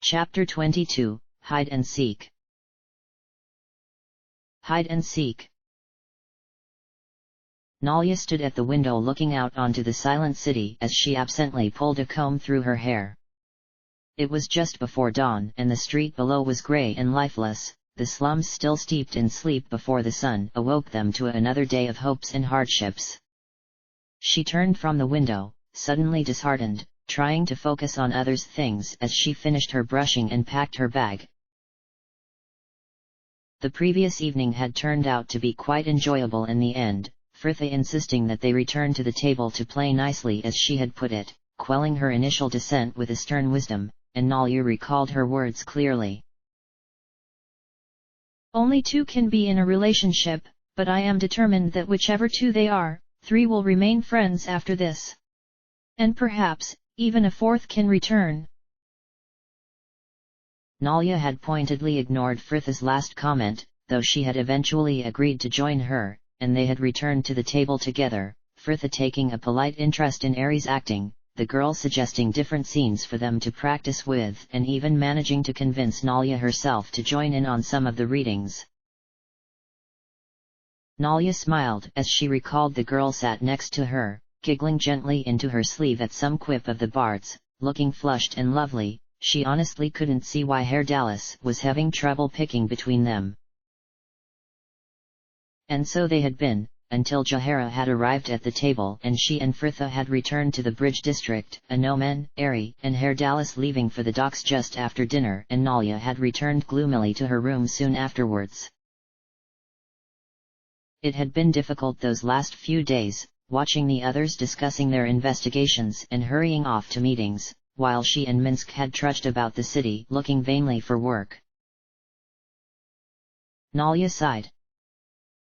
Chapter 22, Hide and Seek. Hide and Seek. Nalya stood at the window looking out onto the silent city as she absently pulled a comb through her hair. It was just before dawn and the street below was grey and lifeless, the slums still steeped in sleep before the sun awoke them to another day of hopes and hardships. She turned from the window, suddenly disheartened, trying to focus on others' things as she finished her brushing and packed her bag. The previous evening had turned out to be quite enjoyable in the end, Frithia insisting that they return to the table to play nicely as she had put it, quelling her initial dissent with a stern wisdom, and Nalya recalled her words clearly. Only two can be in a relationship, but I am determined that whichever two they are, three will remain friends after this. And perhaps, even a fourth can return. Nalya had pointedly ignored Frithia's last comment, though she had eventually agreed to join her, and they had returned to the table together, Frithia taking a polite interest in Aries' acting, the girl suggesting different scenes for them to practice with and even managing to convince Nalya herself to join in on some of the readings. Nalya smiled as she recalled the girl sat next to her, giggling gently into her sleeve at some quip of the bard's, looking flushed and lovely. She honestly couldn't see why Herr Dallas was having trouble picking between them. And so they had been, until Jahara had arrived at the table and she and Frithia had returned to the bridge district, Anomen, Ari, and Herr Dallas leaving for the docks just after dinner, and Nalya had returned gloomily to her room soon afterwards. It had been difficult those last few days, watching the others discussing their investigations and hurrying off to meetings, while she and Minsk had trudged about the city looking vainly for work. Nalya sighed.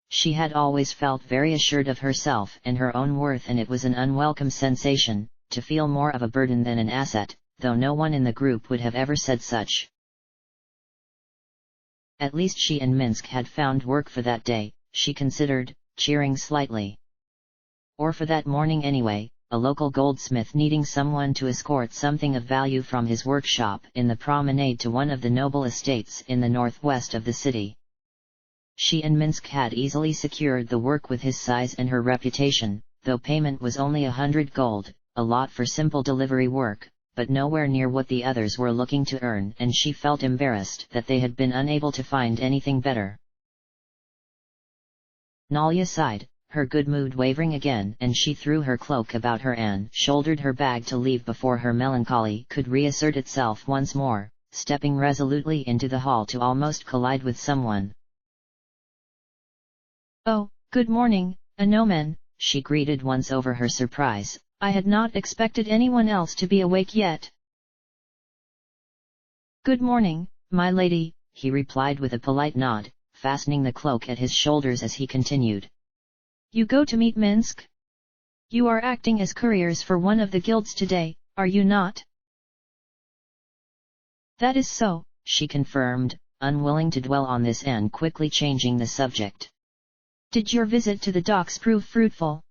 She had always felt very assured of herself and her own worth, and it was an unwelcome sensation, to feel more of a burden than an asset, though no one in the group would have ever said such. At least she and Minsk had found work for that day, she considered, cheering slightly. Or for that morning anyway, a local goldsmith needing someone to escort something of value from his workshop in the promenade to one of the noble estates in the northwest of the city. She and Minsk had easily secured the work with his size and her reputation, though payment was only 100 gold, a lot for simple delivery work, but nowhere near what the others were looking to earn, and she felt embarrassed that they had been unable to find anything better. Nalya sighed, her good mood wavering again, and she threw her cloak about her and shouldered her bag to leave before her melancholy could reassert itself once more, stepping resolutely into the hall to almost collide with someone. "Oh, good morning, Anomen," she greeted once over her surprise. "I had not expected anyone else to be awake yet." "Good morning, my lady," he replied with a polite nod, fastening the cloak at his shoulders as he continued. "You go to meet Minsk? You are acting as couriers for one of the guilds today, are you not?" "That is so," she confirmed, unwilling to dwell on this and quickly changing the subject. "Did your visit to the docks prove fruitful?"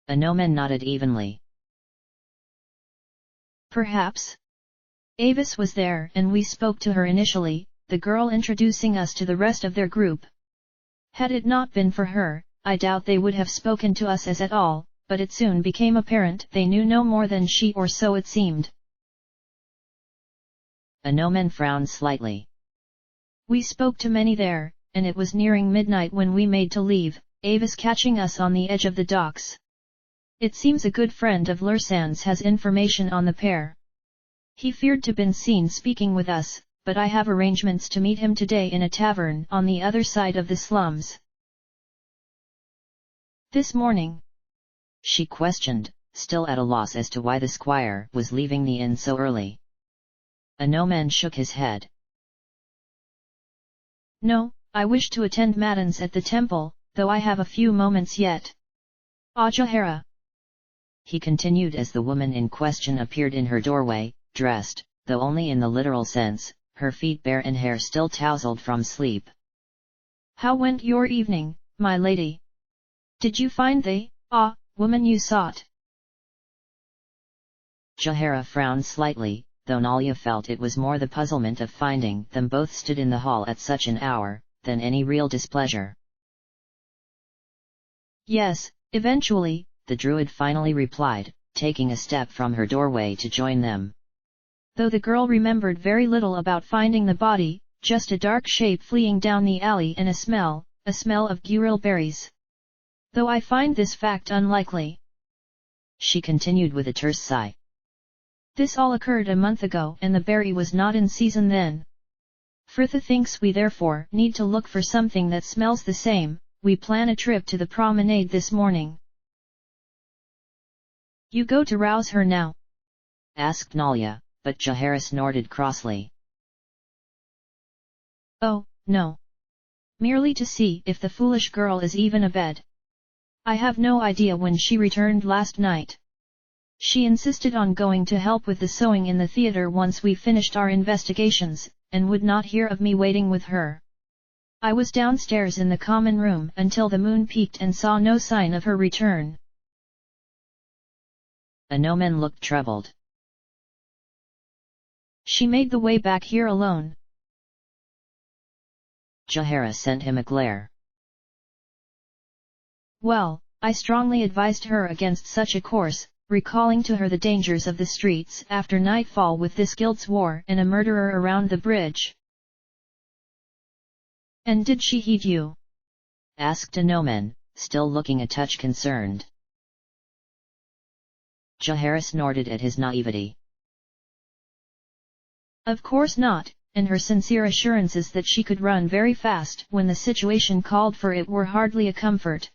Anomen nodded evenly. "Perhaps. Avis was there and we spoke to her initially, the girl introducing us to the rest of their group. Had it not been for her, I doubt they would have spoken to us as at all, but it soon became apparent they knew no more than she, or so it seemed." Anomen frowned slightly. "We spoke to many there, and it was nearing midnight when we made to leave, Avis catching us on the edge of the docks. It seems a good friend of Lursan's has information on the pair. He feared to been seen speaking with us, but I have arrangements to meet him today in a tavern on the other side of the slums." "This morning?" she questioned, still at a loss as to why the squire was leaving the inn so early. Anomen shook his head. "No, I wish to attend matins at the temple, though I have a few moments yet. Ajahara," he continued as the woman in question appeared in her doorway, dressed, though only in the literal sense, her feet bare and hair still tousled from sleep. "How went your evening, my lady? Did you find the woman you sought?" Jahara frowned slightly, though Nalia felt it was more the puzzlement of finding them both stood in the hall at such an hour, than any real displeasure. Yes, eventually, the druid finally replied, taking a step from her doorway to join them. Though the girl remembered very little about finding the body, just a dark shape fleeing down the alley and a smell of guril berries. Though I find this fact unlikely. She continued with a terse sigh. This all occurred a month ago and the berry was not in season then. Fritha thinks we therefore need to look for something that smells the same. We plan a trip to the promenade this morning. You go to rouse her now? Asked Nalia, but Jahara snorted crossly. Oh, no. Merely to see if the foolish girl is even abed. I have no idea when she returned last night. She insisted on going to help with the sewing in the theatre once we finished our investigations, and would not hear of me waiting with her. I was downstairs in the common room until the moon peaked and saw no sign of her return. Anomen looked troubled. She made the way back here alone. Jahara sent him a glare. Well, I strongly advised her against such a course, recalling to her the dangers of the streets after nightfall with this guild's war and a murderer around the bridge. And did she heed you? Asked Anomen, still looking a touch concerned. Jahara snorted at his naivety. Of course not, and her sincere assurances that she could run very fast when the situation called for it were hardly a comfort.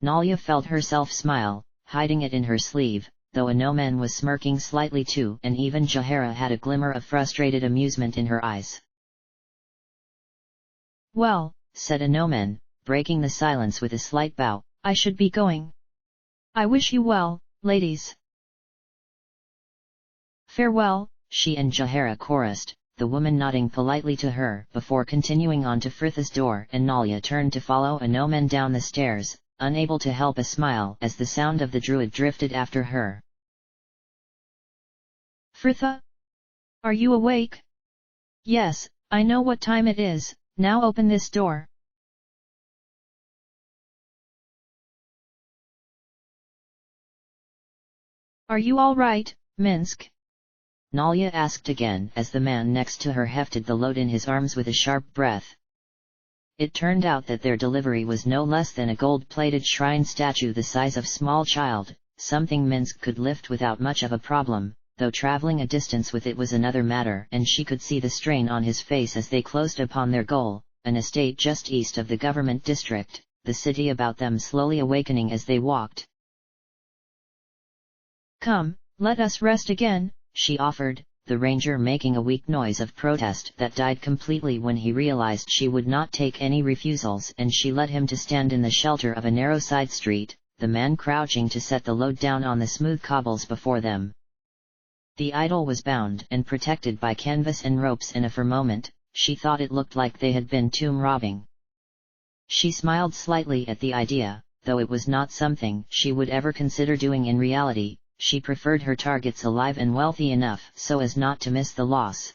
Nalia felt herself smile, hiding it in her sleeve, though Anomen was smirking slightly too, and even Jahara had a glimmer of frustrated amusement in her eyes. Well, said Anomen, breaking the silence with a slight bow, I should be going. I wish you well, ladies. Farewell, she and Jahara chorused, the woman nodding politely to her before continuing on to Fritha's door, and Nalia turned to follow Anomen down the stairs, unable to help a smile as the sound of the druid drifted after her. Fritha? Are you awake? Yes, I know what time it is, now open this door. Are you all right, Minsk? Nalia asked again as the man next to her hefted the load in his arms with a sharp breath. It turned out that their delivery was no less than a gold-plated shrine statue the size of small child, something Minsk could lift without much of a problem, though traveling a distance with it was another matter, and she could see the strain on his face as they closed upon their goal, an estate just east of the government district, the city about them slowly awakening as they walked. Come, let us rest again, she offered, the ranger making a weak noise of protest that died completely when he realized she would not take any refusals, and she led him to stand in the shelter of a narrow side street, the man crouching to set the load down on the smooth cobbles before them. The idol was bound and protected by canvas and ropes, and for a moment, she thought it looked like they had been tomb robbing. She smiled slightly at the idea, though it was not something she would ever consider doing in reality. She preferred her targets alive and wealthy enough so as not to miss the loss.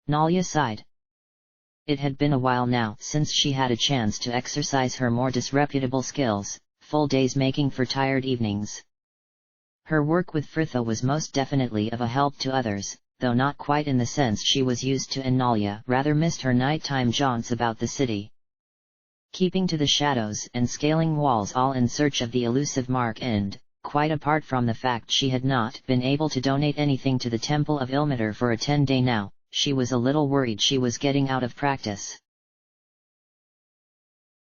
Nalia sighed. It had been a while now since she had a chance to exercise her more disreputable skills, full days making for tired evenings. Her work with Fritha was most definitely of a help to others, though not quite in the sense she was used to, and Nalia rather missed her nighttime jaunts about the city. Keeping to the shadows and scaling walls all in search of the elusive mark, and, quite apart from the fact she had not been able to donate anything to the Temple of Ilmater for a 10-day now, she was a little worried she was getting out of practice.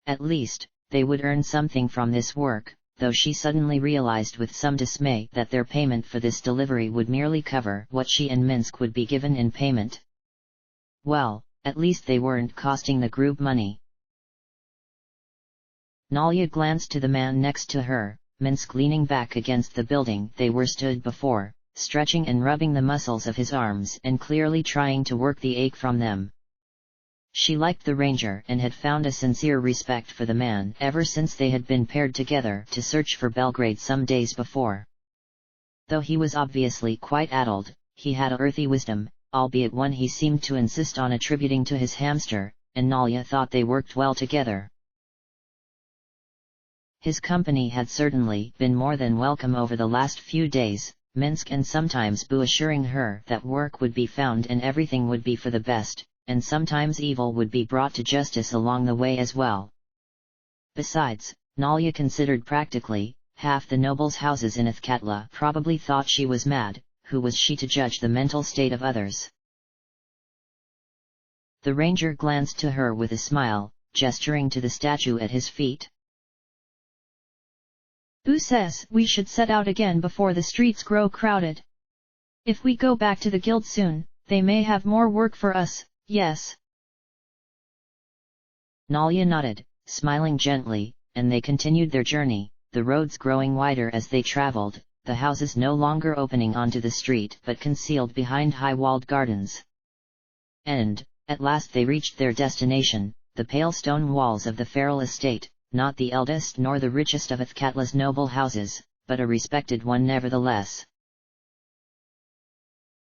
At least, they would earn something from this work, though she suddenly realized with some dismay that their payment for this delivery would merely cover what she and Minsk would be given in payment. Well, at least they weren't costing the group money. Nalia glanced to the man next to her, Minsk leaning back against the building they were stood before, stretching and rubbing the muscles of his arms and clearly trying to work the ache from them. She liked the ranger and had found a sincere respect for the man ever since they had been paired together to search for Belgrade some days before. Though he was obviously quite addled, he had a earthy wisdom, albeit one he seemed to insist on attributing to his hamster, and Nalya thought they worked well together. His company had certainly been more than welcome over the last few days, Minsk and sometimes Bu assuring her that work would be found and everything would be for the best, and sometimes evil would be brought to justice along the way as well. Besides, Nalya considered practically, half the nobles' houses in Athkatla probably thought she was mad. Who was she to judge the mental state of others? The ranger glanced to her with a smile, gesturing to the statue at his feet. Bu says we should set out again before the streets grow crowded. If we go back to the guild soon, they may have more work for us, yes. Nalya nodded, smiling gently, and they continued their journey, the roads growing wider as they traveled, the houses no longer opening onto the street but concealed behind high-walled gardens. And, at last they reached their destination, the pale stone walls of the Feral estate, not the eldest nor the richest of Athkatla's noble houses, but a respected one nevertheless.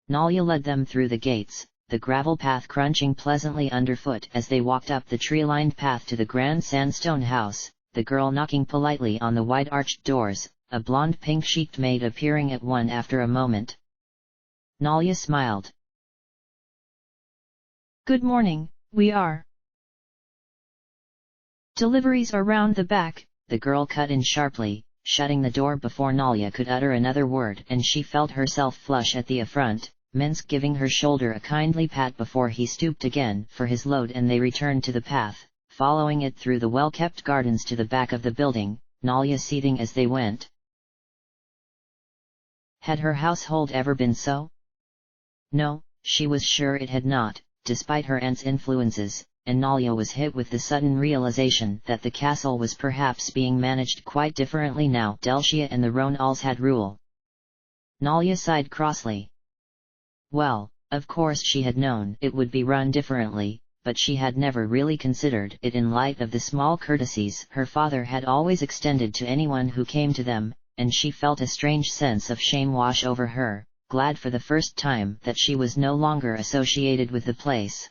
Nalya led them through the gates, the gravel path crunching pleasantly underfoot as they walked up the tree-lined path to the grand sandstone house, the girl knocking politely on the wide-arched doors, a blonde pink-cheeked maid appearing at one after a moment. Nalya smiled. Good morning, we are. Deliveries are round the back, the girl cut in sharply, shutting the door before Nalya could utter another word, and she felt herself flush at the affront, Minsk giving her shoulder a kindly pat before he stooped again for his load, and they returned to the path, following it through the well-kept gardens to the back of the building, Nalya seething as they went. Had her household ever been so? No, she was sure it had not, despite her aunt's influences, and Nalya was hit with the sudden realization that the castle was perhaps being managed quite differently now Delcia and the Ronals had rule. Nalya sighed crossly. Well, of course she had known it would be run differently, but she had never really considered it in light of the small courtesies her father had always extended to anyone who came to them, and she felt a strange sense of shame wash over her, glad for the first time that she was no longer associated with the place.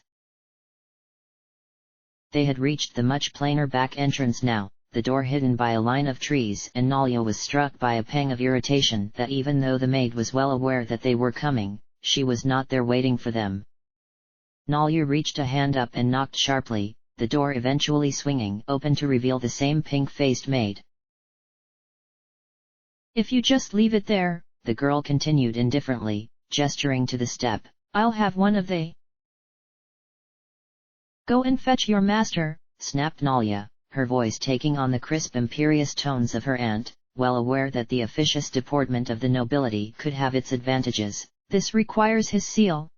They had reached the much plainer back entrance now, the door hidden by a line of trees, and Nalya was struck by a pang of irritation that even though the maid was well aware that they were coming, she was not there waiting for them. Nalya reached a hand up and knocked sharply, the door eventually swinging open to reveal the same pink-faced maid. If you just leave it there, the girl continued indifferently, gesturing to the step, I'll have one of they. Go and fetch your master, snapped Nalya, her voice taking on the crisp imperious tones of her aunt, well aware that the officious deportment of the nobility could have its advantages. This requires his seal.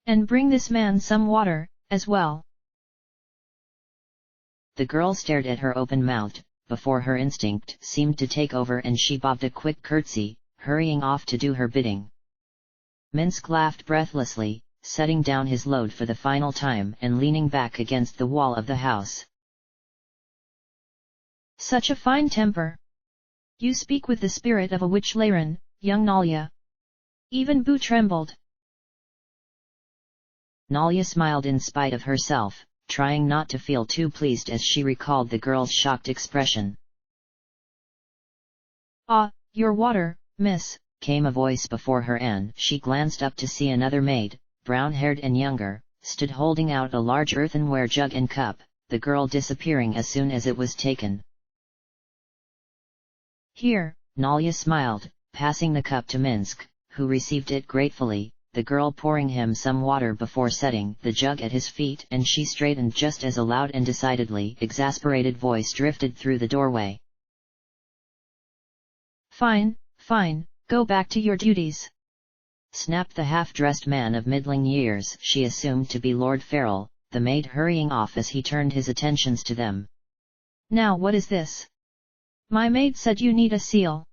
And bring this man some water, as well. The girl stared at her open-mouthed, before her instinct seemed to take over and she bobbed a quick curtsy, hurrying off to do her bidding. Minsk laughed breathlessly, setting down his load for the final time and leaning back against the wall of the house. Such a fine temper! You speak with the spirit of a witch Laren, young Nalya. Even Bu trembled. Nalya smiled in spite of herself, trying not to feel too pleased as she recalled the girl's shocked expression. Ah, your water, miss, came a voice before her, and she glanced up to see another maid, brown-haired and younger, stood holding out a large earthenware jug and cup, the girl disappearing as soon as it was taken. Here, Nalya smiled, passing the cup to Minsk, who received it gratefully, the girl pouring him some water before setting the jug at his feet, and she straightened just as a loud and decidedly exasperated voice drifted through the doorway. Fine, fine, go back to your duties, snapped the half-dressed man of middling years she assumed to be Lord Feral, the maid hurrying off as he turned his attentions to them. Now what is this? My maid said you need a seal.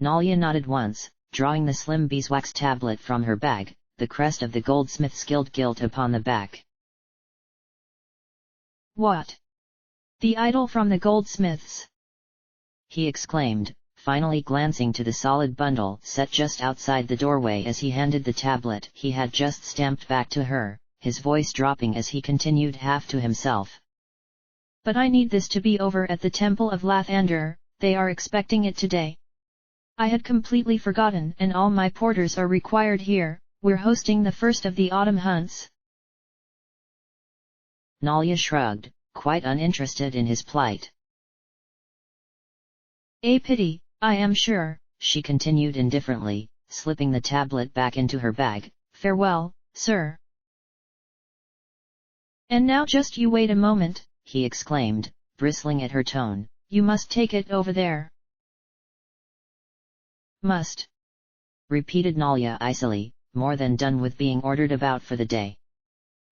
Nalya nodded once, drawing the slim beeswax tablet from her bag, the crest of the goldsmith's guild gilt upon the back. What? The idol from the goldsmiths? He exclaimed, finally glancing to the solid bundle set just outside the doorway as he handed the tablet he had just stamped back to her, his voice dropping as he continued half to himself. But I need this to be over at the Temple of Lathander, they are expecting it today. I had completely forgotten, and all my porters are required here. We're hosting the first of the autumn hunts. Nalya shrugged, quite uninterested in his plight. A pity, I am sure, she continued indifferently, slipping the tablet back into her bag. Farewell, sir. And now just you wait a moment, he exclaimed, bristling at her tone. You must take it over there. Must, repeated Nalya icily, more than done with being ordered about for the day.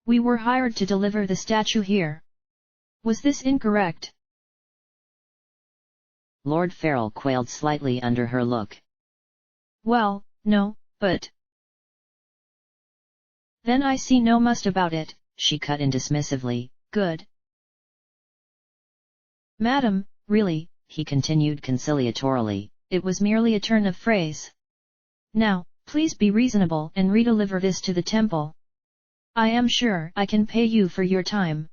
We were hired to deliver the statue here. Was this incorrect? Lord Farrell quailed slightly under her look. Well, no, but... Then I see no must about it, she cut in dismissively. Good. Madam, really, he continued conciliatorily, it was merely a turn of phrase. Now, please be reasonable and redeliver this to the temple. I am sure I can pay you for your time.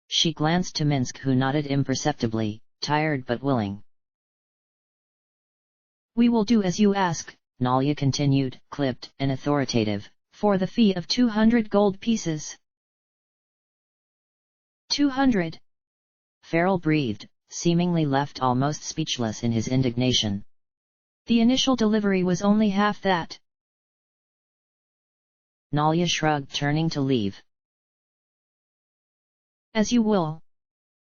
She glanced to Minsk, who nodded imperceptibly, tired but willing. We will do as you ask, Nalya continued, clipped and authoritative, for the fee of 200 gold pieces. 200. Farrell breathed, seemingly left almost speechless in his indignation. The initial delivery was only half that. Nalya shrugged, turning to leave. As you will.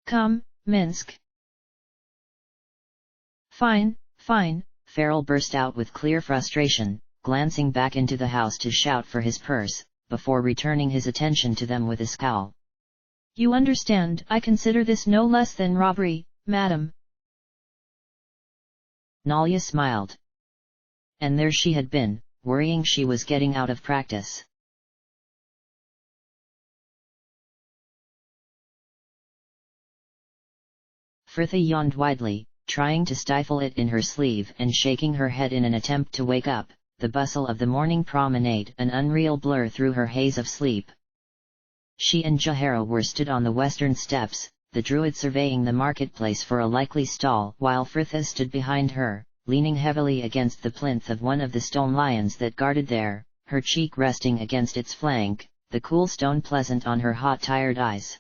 Come, Minsk. Fine, fine, Farrell burst out with clear frustration, glancing back into the house to shout for his purse, before returning his attention to them with a scowl. You understand, I consider this no less than robbery, madam. Nalya smiled. And there she had been, worrying she was getting out of practice. Fritha yawned widely, trying to stifle it in her sleeve and shaking her head in an attempt to wake up, the bustle of the morning promenade an unreal blur through her haze of sleep. She and Jahara were stood on the western steps, the druid surveying the marketplace for a likely stall, while Fritha stood behind her, leaning heavily against the plinth of one of the stone lions that guarded there, her cheek resting against its flank, the cool stone pleasant on her hot tired eyes.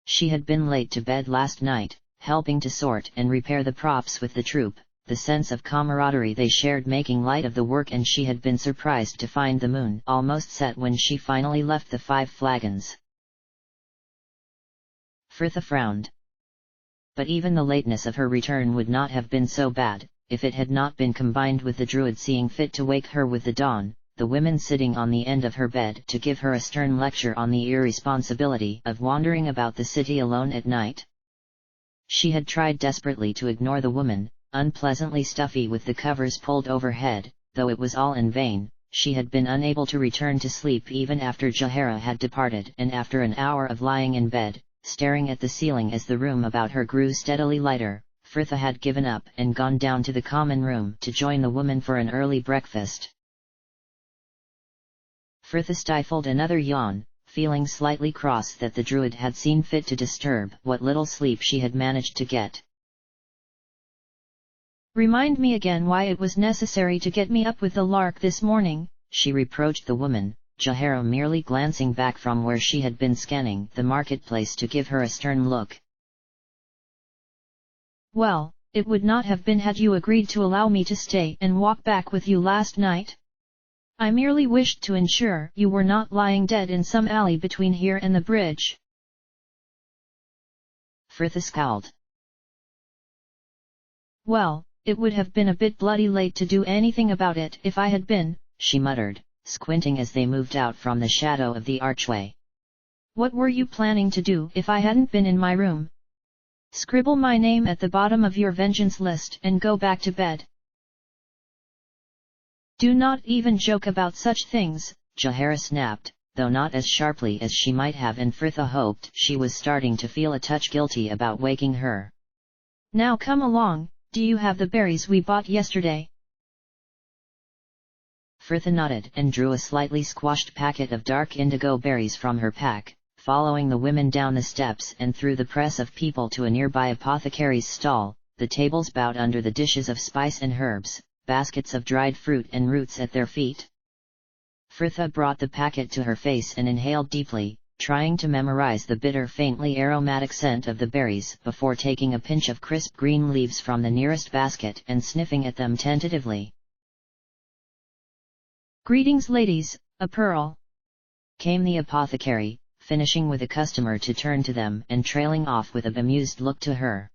She had been late to bed last night, helping to sort and repair the props with the troop, the sense of camaraderie they shared making light of the work, and she had been surprised to find the moon almost set when she finally left the 5 flagons. Fritha frowned. But even the lateness of her return would not have been so bad, if it had not been combined with the druid seeing fit to wake her with the dawn, the women sitting on the end of her bed to give her a stern lecture on the irresponsibility of wandering about the city alone at night. She had tried desperately to ignore the woman, unpleasantly stuffy with the covers pulled overhead, though it was all in vain. She had been unable to return to sleep even after Jahara had departed, and after an hour of lying in bed, staring at the ceiling as the room about her grew steadily lighter, Fritha had given up and gone down to the common room to join the woman for an early breakfast. Fritha stifled another yawn, feeling slightly cross that the druid had seen fit to disturb what little sleep she had managed to get. Remind me again why it was necessary to get me up with the lark this morning, she reproached the woman, Jahara merely glancing back from where she had been scanning the marketplace to give her a stern look. Well, it would not have been had you agreed to allow me to stay and walk back with you last night. I merely wished to ensure you were not lying dead in some alley between here and the bridge. Fritha scowled. Well, it would have been a bit bloody late to do anything about it if I had been, she muttered, squinting as they moved out from the shadow of the archway. What were you planning to do if I hadn't been in my room? Scribble my name at the bottom of your vengeance list and go back to bed. Do not even joke about such things, Jahara snapped, though not as sharply as she might have, and Fritha hoped she was starting to feel a touch guilty about waking her. Now come along, do you have the berries we bought yesterday? Fritha nodded and drew a slightly squashed packet of dark indigo berries from her pack, following the women down the steps and through the press of people to a nearby apothecary's stall. The tables bowed under the dishes of spice and herbs, baskets of dried fruit and roots at their feet. Fritha brought the packet to her face and inhaled deeply, trying to memorize the bitter, faintly aromatic scent of the berries before taking a pinch of crisp green leaves from the nearest basket and sniffing at them tentatively. Greetings ladies, a pearl. Came the apothecary, finishing with a customer to turn to them and trailing off with a bemused look to her.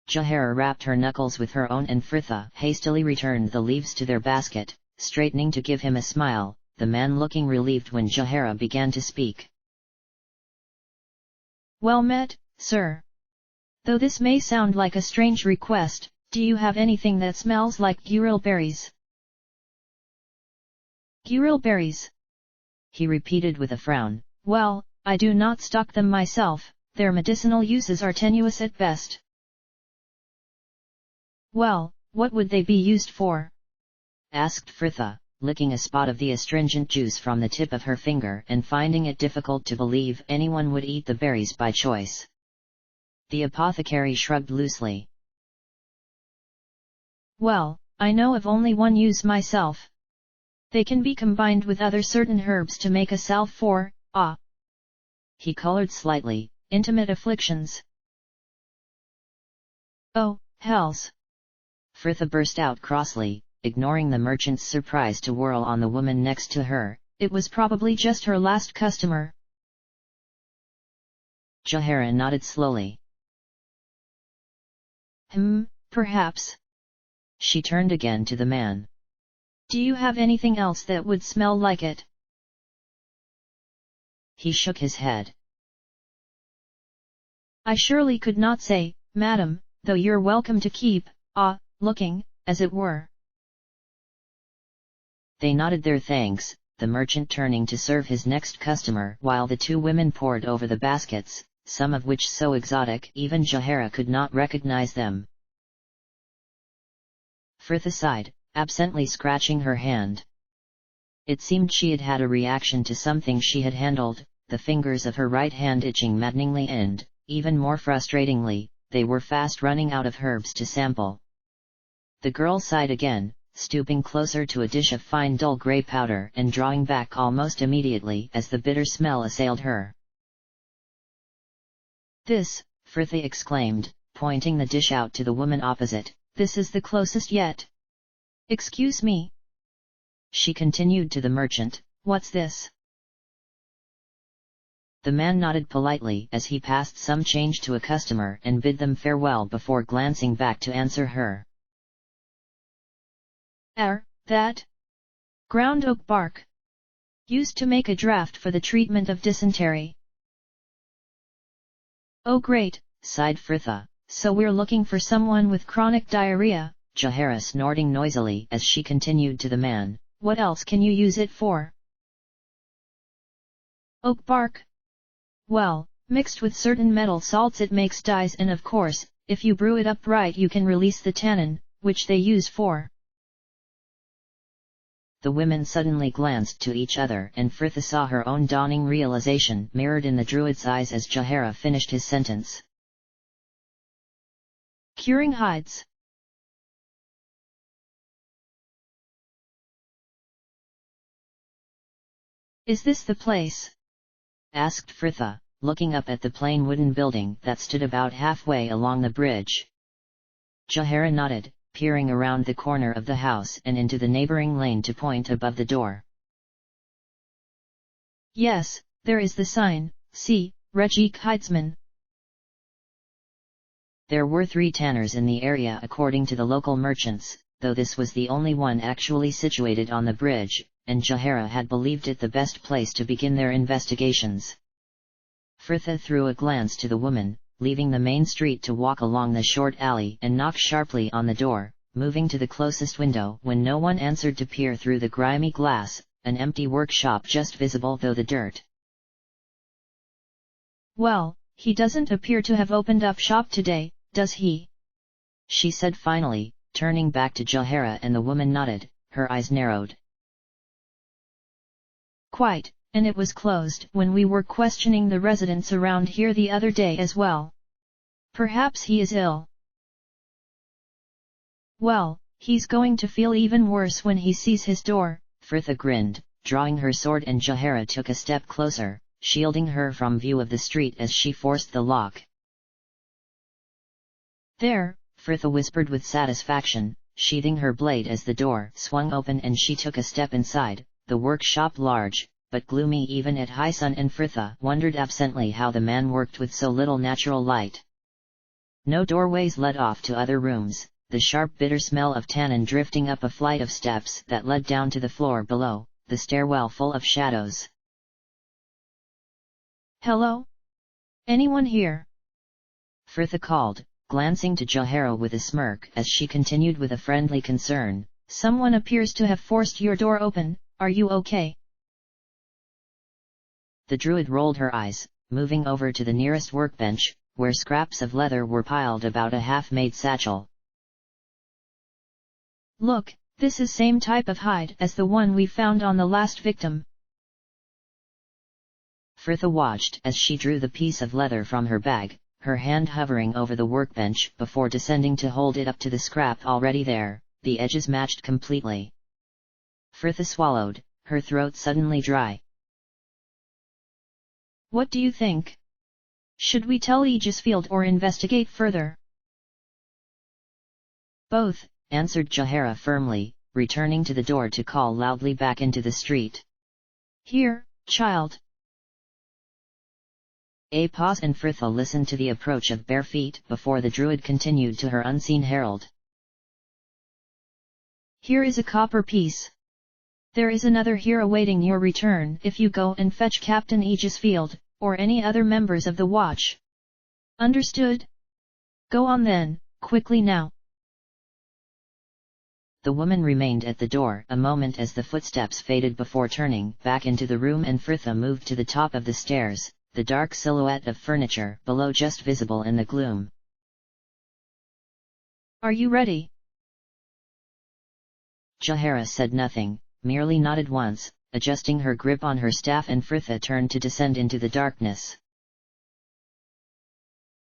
Jahara rapped her knuckles with her own and Fritha hastily returned the leaves to their basket, straightening to give him a smile, the man looking relieved when Jahara began to speak. Well met, sir. Though this may sound like a strange request, do you have anything that smells like guril berries? Guril berries? He repeated with a frown. Well, I do not stock them myself, their medicinal uses are tenuous at best. Well, what would they be used for? Asked Fritha, licking a spot of the astringent juice from the tip of her finger and finding it difficult to believe anyone would eat the berries by choice. The apothecary shrugged loosely. Well, I know of only one use myself. They can be combined with other certain herbs to make a salve for, He colored slightly, intimate afflictions. Oh, hells! Fritha burst out crossly, ignoring the merchant's surprise to whirl on the woman next to her. It was probably just her last customer. Jahara nodded slowly. Perhaps. She turned again to the man. Do you have anything else that would smell like it? He shook his head. I surely could not say, madam, though you're welcome to keep, looking, as it were. They nodded their thanks, the merchant turning to serve his next customer while the two women pored over the baskets, some of which so exotic even Jahara could not recognize them. Fritha sighed, absently scratching her hand. It seemed she had had a reaction to something she had handled, the fingers of her right hand itching maddeningly and, even more frustratingly, they were fast running out of herbs to sample. The girl sighed again, stooping closer to a dish of fine dull grey powder and drawing back almost immediately as the bitter smell assailed her. This, Fritha exclaimed, pointing the dish out to the woman opposite, this is the closest yet. Excuse me. She continued to the merchant, what's this? The man nodded politely as he passed some change to a customer and bid them farewell before glancing back to answer her. That? Ground oak bark. Used to make a draught for the treatment of dysentery. Oh great, sighed Fritha. So we're looking for someone with chronic diarrhea. Jahara snorting noisily as she continued to the man. What else can you use it for? Oak bark? Well, mixed with certain metal salts it makes dyes and of course, if you brew it up right you can release the tannin, which they use for. The women suddenly glanced to each other and Fritha saw her own dawning realization mirrored in the druid's eyes as Jahara finished his sentence. Curing hides. Is this the place? Asked Fritha, looking up at the plain wooden building that stood about halfway along the bridge. Jahara nodded, peering around the corner of the house and into the neighboring lane to point above the door. Yes, there is the sign, see, Regik Heidsman. There were 3 tanners in the area according to the local merchants, though this was the only one actually situated on the bridge, and Jahara had believed it the best place to begin their investigations. Fritha threw a glance to the woman, leaving the main street to walk along the short alley and knock sharply on the door, moving to the closest window when no one answered to peer through the grimy glass, an empty workshop just visible through the dirt. Well, he doesn't appear to have opened up shop today, does he? she said finally, turning back to Jahara, and the woman nodded, her eyes narrowed. Quite, and it was closed when we were questioning the residents around here the other day as well. Perhaps he is ill. Well, he's going to feel even worse when he sees his door. Fritha grinned, drawing her sword, and Jahara took a step closer, shielding her from view of the street as she forced the lock. There, Fritha whispered with satisfaction, sheathing her blade as the door swung open and she took a step inside, the workshop large, but gloomy even at high sun, and Fritha wondered absently how the man worked with so little natural light. No doorways led off to other rooms, the sharp bitter smell of tannin drifting up a flight of steps that led down to the floor below, the stairwell full of shadows. Hello? Anyone here? Fritha called, glancing to Jahara with a smirk as she continued with a friendly concern. Someone appears to have forced your door open, are you okay? The druid rolled her eyes, moving over to the nearest workbench, where scraps of leather were piled about a half-made satchel. Look, this is same type of hide as the one we found on the last victim. Fritha watched as she drew the piece of leather from her bag, her hand hovering over the workbench before descending to hold it up to the scrap already there. The edges matched completely. Fritha swallowed, her throat suddenly dry. What do you think? Should we tell Aegisfield or investigate further? Both, answered Jahara firmly, returning to the door to call loudly back into the street. Here, child. A pause, and Fritha listened to the approach of bare feet before the druid continued to her unseen herald. Here is a copper piece. There is another here awaiting your return if you go and fetch Captain Aegisfield, or any other members of the watch. Understood? Go on then, quickly now. The woman remained at the door a moment as the footsteps faded before turning back into the room, and Fritha moved to the top of the stairs, the dark silhouette of furniture below just visible in the gloom. Are you ready? Jahara said nothing, merely nodded once, adjusting her grip on her staff, and Fritha turned to descend into the darkness.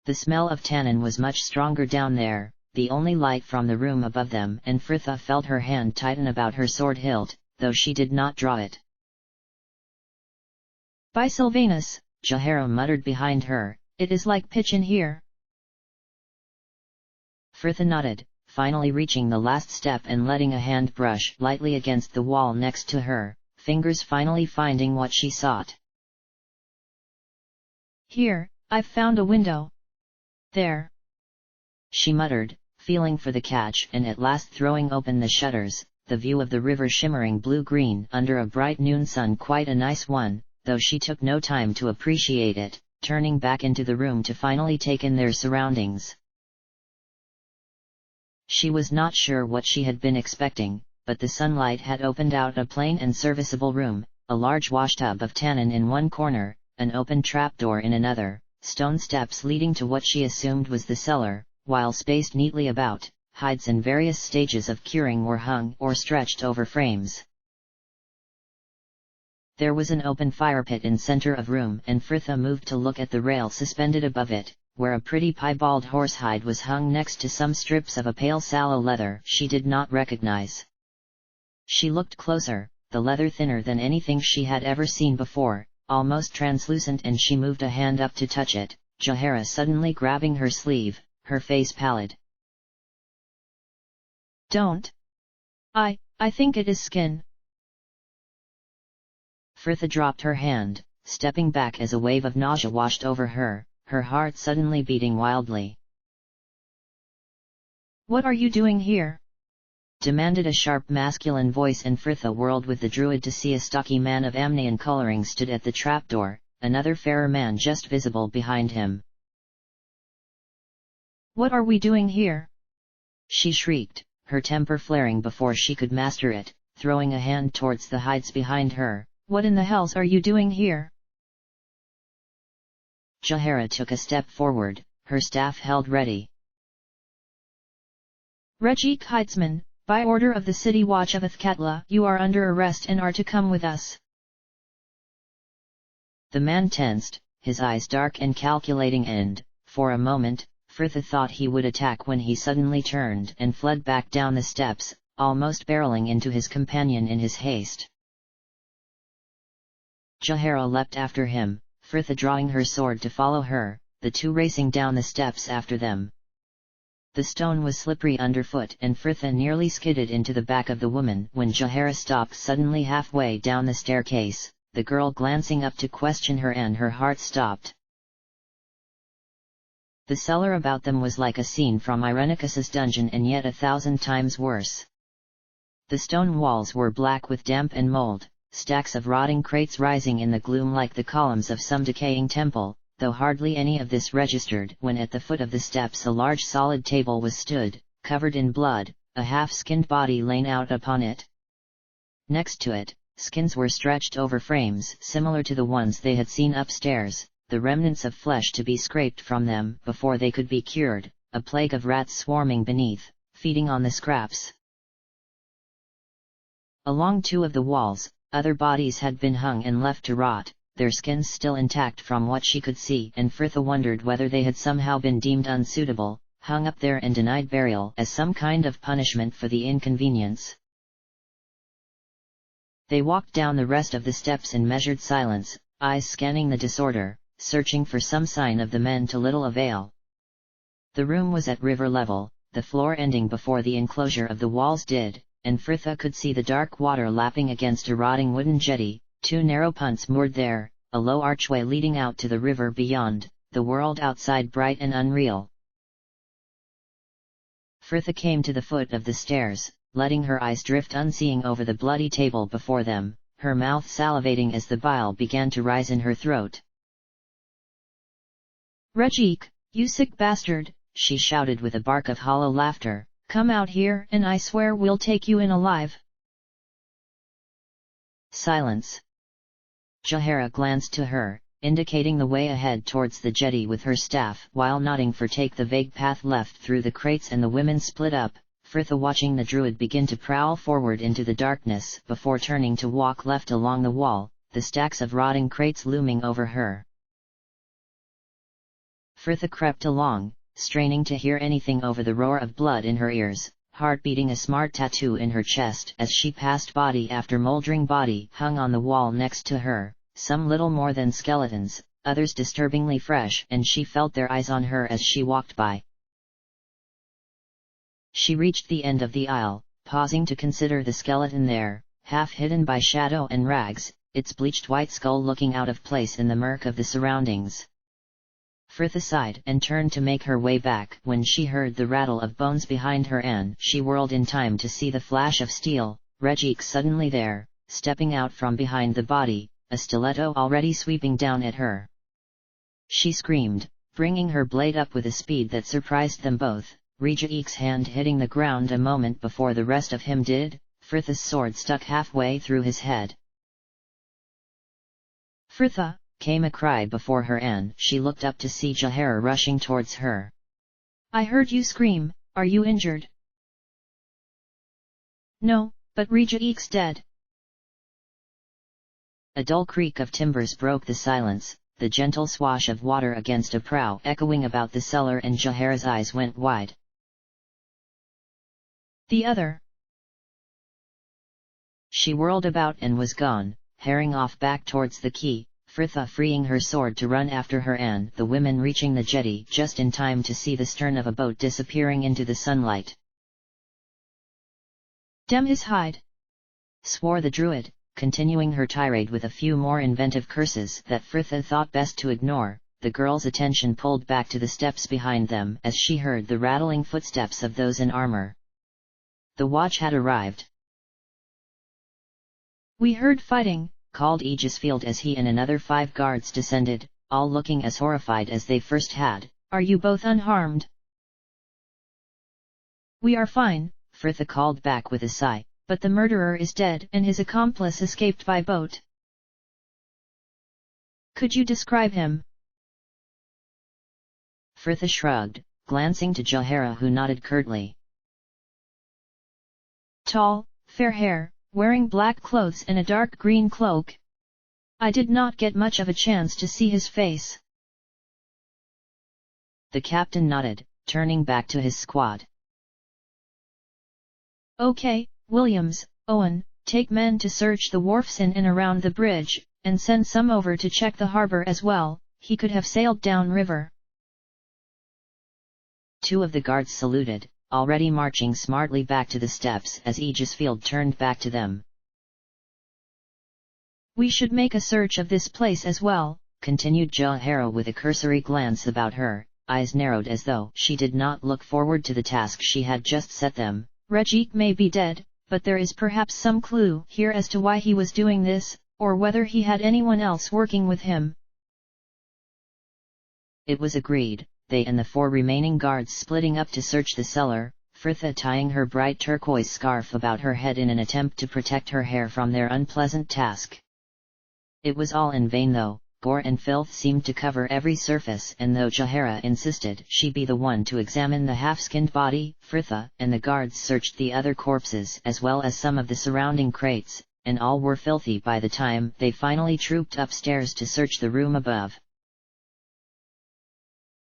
The smell of tannin was much stronger down there, the only light from the room above them, and Fritha felt her hand tighten about her sword hilt, though she did not draw it. By Sylvanus, Jahara muttered behind her, it is like pitch in here. Fritha nodded, finally reaching the last step and letting a hand brush lightly against the wall next to her, fingers finally finding what she sought. Here, I've found a window. There. She muttered, feeling for the catch, and at last throwing open the shutters, the view of the river shimmering blue-green under a bright noon sun, quite a nice one, though she took no time to appreciate it, turning back into the room to finally take in their surroundings. She was not sure what she had been expecting, but the sunlight had opened out a plain and serviceable room, a large washtub of tannin in one corner, an open trapdoor in another, stone steps leading to what she assumed was the cellar, while spaced neatly about, hides in various stages of curing were hung or stretched over frames. There was an open fire pit in center of room, and Fritha moved to look at the rail suspended above it, where a pretty piebald horsehide was hung next to some strips of a pale sallow leather she did not recognize. She looked closer, the leather thinner than anything she had ever seen before, almost translucent, and she moved a hand up to touch it, Jahara suddenly grabbing her sleeve, her face pallid. Don't. I think it is skin. Fritha dropped her hand, stepping back as a wave of nausea washed over her, her heart suddenly beating wildly. What are you doing here? Demanded a sharp masculine voice, and Fritha whirled with the druid to see a stocky man of Amnian coloring stood at the trapdoor, another fairer man just visible behind him. What are we doing here? She shrieked, her temper flaring before she could master it, throwing a hand towards the hides behind her. What in the hells are you doing here? Jahara took a step forward, her staff held ready. Regik Heitzman, by order of the City Watch of Athkatla, you are under arrest and are to come with us. The man tensed, his eyes dark and calculating, and, for a moment, Frithha thought he would attack when he suddenly turned and fled back down the steps, almost barreling into his companion in his haste. Jahara leapt after him, Frithha drawing her sword to follow her, the two racing down the steps after them. The stone was slippery underfoot and Frithha nearly skidded into the back of the woman when Jahara stopped suddenly halfway down the staircase, the girl glancing up to question her, and her heart stopped. The cellar about them was like a scene from Irenicus's dungeon, and yet 1,000 times worse. The stone walls were black with damp and mold, stacks of rotting crates rising in the gloom like the columns of some decaying temple, though hardly any of this registered when at the foot of the steps a large solid table was stood, covered in blood, a half-skinned body lain out upon it. Next to it, skins were stretched over frames similar to the ones they had seen upstairs, the remnants of flesh to be scraped from them before they could be cured, a plague of rats swarming beneath, feeding on the scraps. Along two of the walls, other bodies had been hung and left to rot, their skins still intact from what she could see, and Frithha wondered whether they had somehow been deemed unsuitable, hung up there and denied burial as some kind of punishment for the inconvenience. They walked down the rest of the steps in measured silence, eyes scanning the disorder, searching for some sign of the men, to little avail. The room was at river level, the floor ending before the enclosure of the walls did, and Frithha could see the dark water lapping against a rotting wooden jetty, two narrow punts moored there, a low archway leading out to the river beyond, the world outside bright and unreal. Frithha came to the foot of the stairs, letting her eyes drift unseeing over the bloody table before them, her mouth salivating as the bile began to rise in her throat. Regik, you sick bastard, she shouted with a bark of hollow laughter, come out here and I swear we'll take you in alive. Silence. Jahara glanced to her, indicating the way ahead towards the jetty with her staff while nodding for take the vague path left through the crates, and the women split up, Frithha watching the druid begin to prowl forward into the darkness before turning to walk left along the wall, the stacks of rotting crates looming over her. Frithha crept along, straining to hear anything over the roar of blood in her ears, heart beating a smart tattoo in her chest as she passed body after mouldering body hung on the wall next to her, some little more than skeletons, others disturbingly fresh, and she felt their eyes on her as she walked by. She reached the end of the aisle, pausing to consider the skeleton there, half hidden by shadow and rags, its bleached white skull looking out of place in the murk of the surroundings. Frithha sighed and turned to make her way back when she heard the rattle of bones behind her, and she whirled in time to see the flash of steel, Regik suddenly there, stepping out from behind the body, a stiletto already sweeping down at her. She screamed, bringing her blade up with a speed that surprised them both, Regik's hand hitting the ground a moment before the rest of him did, Frithha's sword stuck halfway through his head. Frithha! Came a cry before her, and she looked up to see Jahara rushing towards her. I heard you scream, are you injured? No, but Regik's dead. A dull creak of timbers broke the silence, the gentle swash of water against a prow echoing about the cellar, and Jahara's eyes went wide. The other. She whirled about and was gone, herring off back towards the quay, Frithha freeing her sword to run after her, and the women reaching the jetty just in time to see the stern of a boat disappearing into the sunlight. Damn his hide! Swore the druid, continuing her tirade with a few more inventive curses that Frithha thought best to ignore. The girl's attention pulled back to the steps behind them as she heard the rattling footsteps of those in armor. The watch had arrived. We heard fighting, called Aegisfield as he and another 5 guards descended, all looking as horrified as they first had. Are you both unharmed? We are fine, Frithha called back with a sigh. But the murderer is dead and his accomplice escaped by boat. Could you describe him? Frithha shrugged, glancing to Jahara, who nodded curtly. Tall, fair hair, wearing black clothes and a dark green cloak. I did not get much of a chance to see his face. The captain nodded, turning back to his squad. Okay, Williams, Owen, take men to search the wharfs in and around the bridge, and send some over to check the harbor as well. He could have sailed down river. 2 of the guards saluted, already marching smartly back to the steps as Aegisfield turned back to them. We should make a search of this place as well, continued Jaehaera with a cursory glance about her, eyes narrowed as though she did not look forward to the task she had just set them. Regik may be dead, but there is perhaps some clue here as to why he was doing this, or whether he had anyone else working with him. It was agreed, they and the 4 remaining guards splitting up to search the cellar, Fritha tying her bright turquoise scarf about her head in an attempt to protect her hair from their unpleasant task. It was all in vain though. Gore and filth seemed to cover every surface, and though Jaehaera insisted she be the one to examine the half-skinned body, Fritha and the guards searched the other corpses as well as some of the surrounding crates, and all were filthy by the time they finally trooped upstairs to search the room above.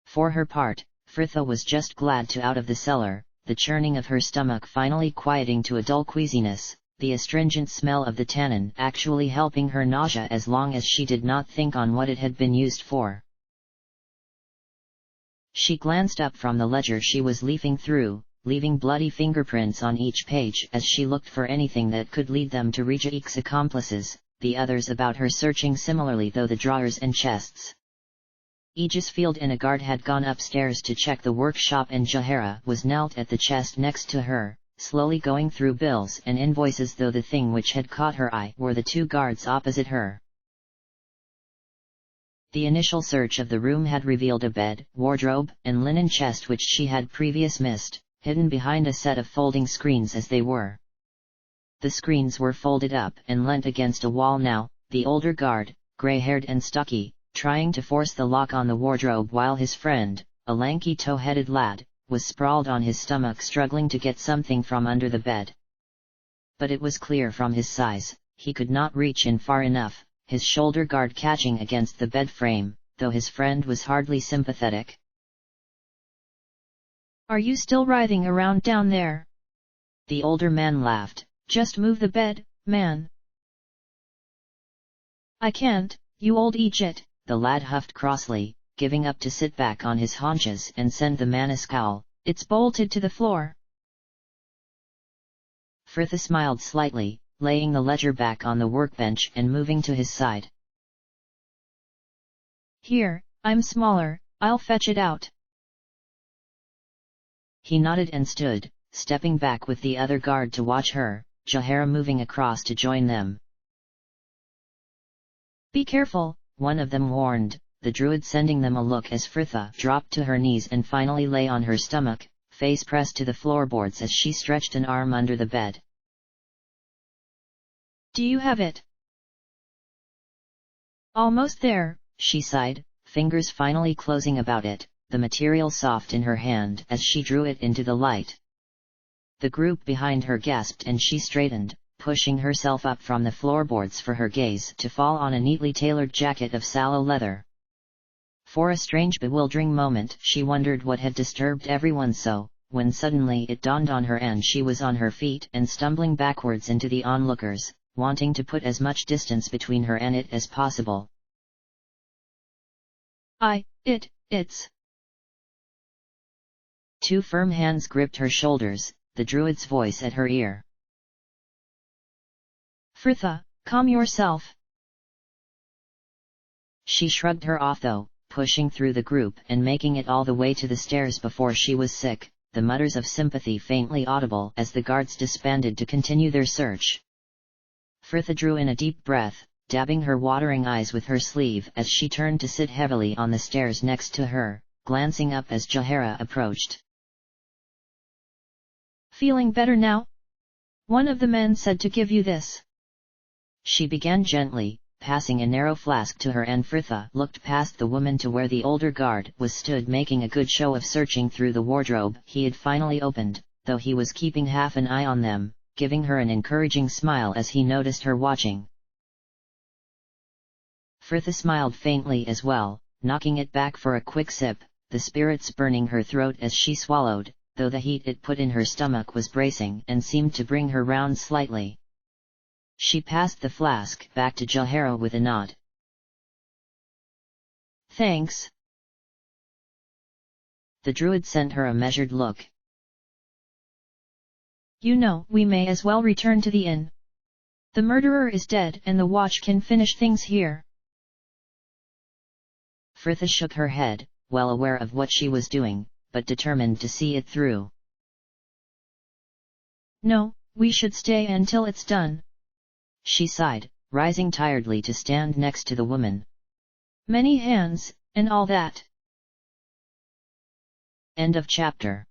For her part, Fritha was just glad to out of the cellar, the churning of her stomach finally quieting to a dull queasiness, the astringent smell of the tannin actually helping her nausea as long as she did not think on what it had been used for. She glanced up from the ledger she was leafing through, leaving bloody fingerprints on each page as she looked for anything that could lead them to Regiik's accomplices, the others about her searching similarly though the drawers and chests. Aegisfield and a guard had gone upstairs to check the workshop and Jaehaera was knelt at the chest next to her, slowly going through bills and invoices though the thing which had caught her eye were the 2 guards opposite her. The initial search of the room had revealed a bed, wardrobe, and linen chest which she had previously missed, hidden behind a set of folding screens as they were. The screens were folded up and leant against a wall now, the older guard, grey-haired and stocky, trying to force the lock on the wardrobe while his friend, a lanky tow-headed lad, was sprawled on his stomach struggling to get something from under the bed. But it was clear from his size, he could not reach in far enough, his shoulder guard catching against the bed frame, though his friend was hardly sympathetic. Are you still writhing around down there? The older man laughed. Just move the bed, man. I can't, you old Egypt. The lad huffed crossly, giving up to sit back on his haunches and send the man a scowl. It's bolted to the floor. Fritha smiled slightly, laying the ledger back on the workbench and moving to his side. Here, I'm smaller, I'll fetch it out. He nodded and stood, stepping back with the other guard to watch her, Jaehaera moving across to join them. Be careful, one of them warned, the druid sending them a look as Fritha dropped to her knees and finally lay on her stomach, face pressed to the floorboards as she stretched an arm under the bed. Do you have it? Almost there, she sighed, fingers finally closing about it, the material soft in her hand as she drew it into the light. The group behind her gasped and she straightened, pushing herself up from the floorboards for her gaze to fall on a neatly tailored jacket of sallow leather. For a strange bewildering moment she wondered what had disturbed everyone so, when suddenly it dawned on her and she was on her feet and stumbling backwards into the onlookers, wanting to put as much distance between her and it as possible. It's... 2 firm hands gripped her shoulders, the druid's voice at her ear. Fritha, calm yourself. She shrugged her off though, pushing through the group and making it all the way to the stairs before she was sick, the mutters of sympathy faintly audible as the guards disbanded to continue their search. Fritha drew in a deep breath, dabbing her watering eyes with her sleeve as she turned to sit heavily on the stairs next to her, glancing up as Jaehaera approached. Feeling better now? One of the men said to give you this. She began gently, passing a narrow flask to her and Fritha looked past the woman to where the older guard was stood making a good show of searching through the wardrobe he had finally opened, though he was keeping half an eye on them, giving her an encouraging smile as he noticed her watching. Frithia smiled faintly as well, knocking it back for a quick sip, the spirits burning her throat as she swallowed, though the heat it put in her stomach was bracing and seemed to bring her round slightly. She passed the flask back to Jahara with a nod. Thanks. The druid sent her a measured look. You know, we may as well return to the inn. The murderer is dead and the watch can finish things here. Frithia shook her head, well aware of what she was doing, but determined to see it through. No, we should stay until it's done. She sighed, rising tiredly to stand next to the woman. Many hands, and all that. End of chapter.